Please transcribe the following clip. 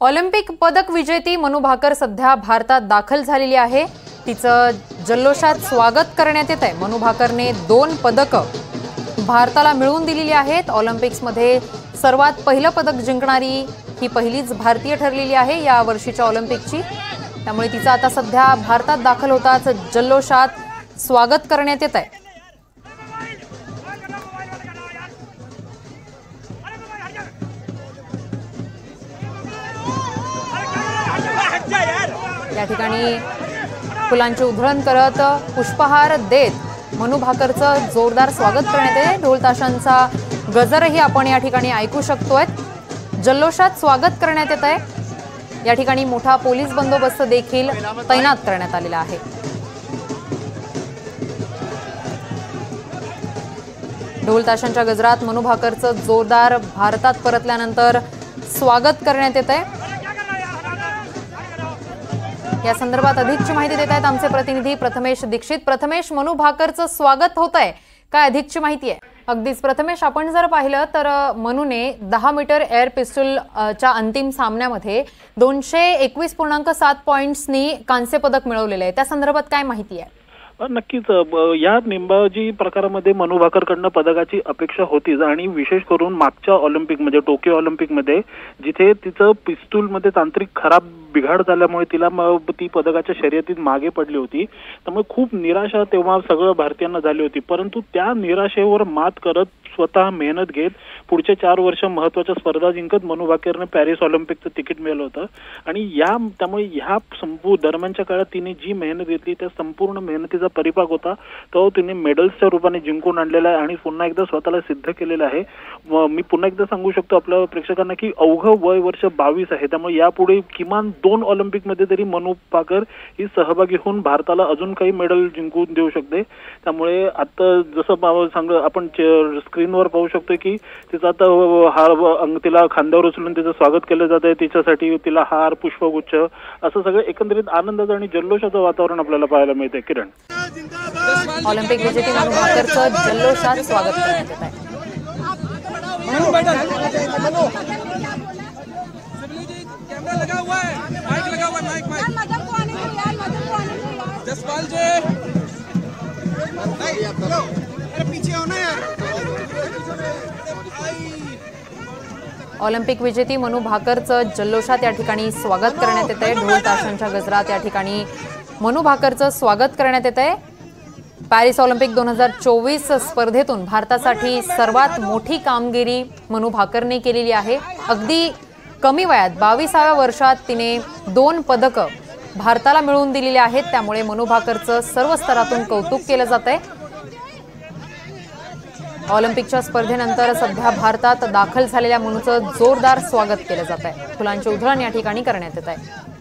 Olympic पदक विजेती मनू भाकर सध्या भारतात दाखल झालेली आहे। तिचं जल्लोषात स्वागत करण्यात येत आहे। मनू भाकरने 2 पदकं भारताला मिळवून दिलेली आहेत। ऑलिम्पिक्समध्ये सर्वात पहिलं पदक जिंकणारी ही पहिलीच भारतीय ठरलेली आहे या वर्षीच्या ऑलिम्पिकची। त्यामुळे तिचं आता सध्या भारतात दाखल होताच जल्लोषात स्वागत करण्यात येत आहे। या ठिकाणी फुलांची उधळण करत पुष्पहार देत मनू भाकरचं जोरदार स्वागत करण्यात येते। ढोल ताशांचा गजरही आपण या ठिकाणी ऐकू शकतोय। जल्लोषात स्वागत करण्यात येत आहे। या ठिकाणी मोठा पोलीस बंदोबस्त देखील तैनात करण्यात आलेला आहे। ढोल ताशांच्या गजरात मनू भाकरचं जोरदार भारतात परतल्यानंतर स्वागत करण्यात येत आहे। या संदर्भात अधिकची माहिती देत आहेत आमचे प्रतिनिधी प्रथमेश दीक्षित। प्रथमेश, मनू भाकरचं स्वागत होत आहे, काय अधिकची माहिती आहे? अगदीच प्रथमेश, आपण जर पाहिलं तर मनूने 10 मीटर एअर पिस्तूलच्या अंतिम सामन्यामध्ये 221.7 पॉइंट्सनी कांस्य पदक मिळवलेले आहे। त्या संदर्भात काय माहिती आहे? नक्कीच या नेमबाजी प्रकारामध्ये मनू भाकरकडनं पदकाची अपेक्षा होतीच आणि विशेष करून मागच्या ऑलिम्पिक म्हणजे टोकियो ऑलिम्पिक मध्ये जिथे तिचं पिस्तूलमध्ये तांत्रिक खराब बिघाड झाल्यामुळे तिला ती पदकाच्या शर्यतीत मागे पडली होती। त्यामुळे खूप निराशा तेव्हा सगळं भारतीयांना झाली होती, परंतु त्या निराशेवर मात करत स्वतः मेहनत घेत पुढचे 4 वर्ष महत्त्वाच्या स्पर्धा जिंकत मनू भाकरने पॅरिस ऑलिम्पिकचं तिकीट मिळवलं होतं। आणि त्यामुळे ह्या संपूर्ण दरम्यानच्या काळात तिने जी मेहनत घेतली त्या संपूर्ण मेहनतीचा परिपाक होता तो तिने मेडल्सच्या रूपाने जिंकून आणलेला आहे आणि पुन्हा एकदा स्वतःला सिद्ध केलेलं आहे। मी पुन्हा एकदा सांगू शकतो आपल्या प्रेक्षकांना की अवघं वय वर्ष 22 आहे। त्यामुळे यापुढे किमान 2 ऑलिम्पिकमध्ये तरी मनू भाकर ही सहभागी होऊन भारताला अजून काही मेडल जिंकून देऊ शकते। त्यामुळे आता जसं आपण स्क्रीनवर पाहू शकतो की तिचा आता हार तिला खांद्यावर उचलून तिचं स्वागत केलं जात आहे। तिच्यासाठी तिला हार, पुष्पगुच्छ असं सगळं एकंदरीत आनंदाचं आणि जल्लोषाचं वातावरण आपल्याला पाहायला मिळते। किरण, ऑलिम्पिक विजेती मनू भाकरचं जल्लोषात स्वागत करण्यात येत आहे। ऑलिम्पिक विजेती मनू भाकरचं जल्लोषात या ठिकाणी स्वागत करण्यात येत आहे। ढोल ताशांच्या गजरात या ठिकाणी मनू भाकरचं स्वागत करण्यात येत आहे। पॅरिस ऑलिम्पिक 2024 स्पर्धेतून भारतासाठी सर्वात मोठी कामगिरी मनू भाकरने केलेली आहे। अगदी कमी वयात 22व्या वर्षात तिने 2 पदकं भारताला मिळवून दिलेली आहेत। त्यामुळे मनू भाकरचं सर्व स्तरातून कौतुक केलं जात आहे। ऑलिम्पिकच्या स्पर्धेनंतर सध्या भारतात दाखल झालेल्या मनूचं जोरदार स्वागत केलं जात आहे। फुलांची उधळण या ठिकाणी करण्यात येत आहे।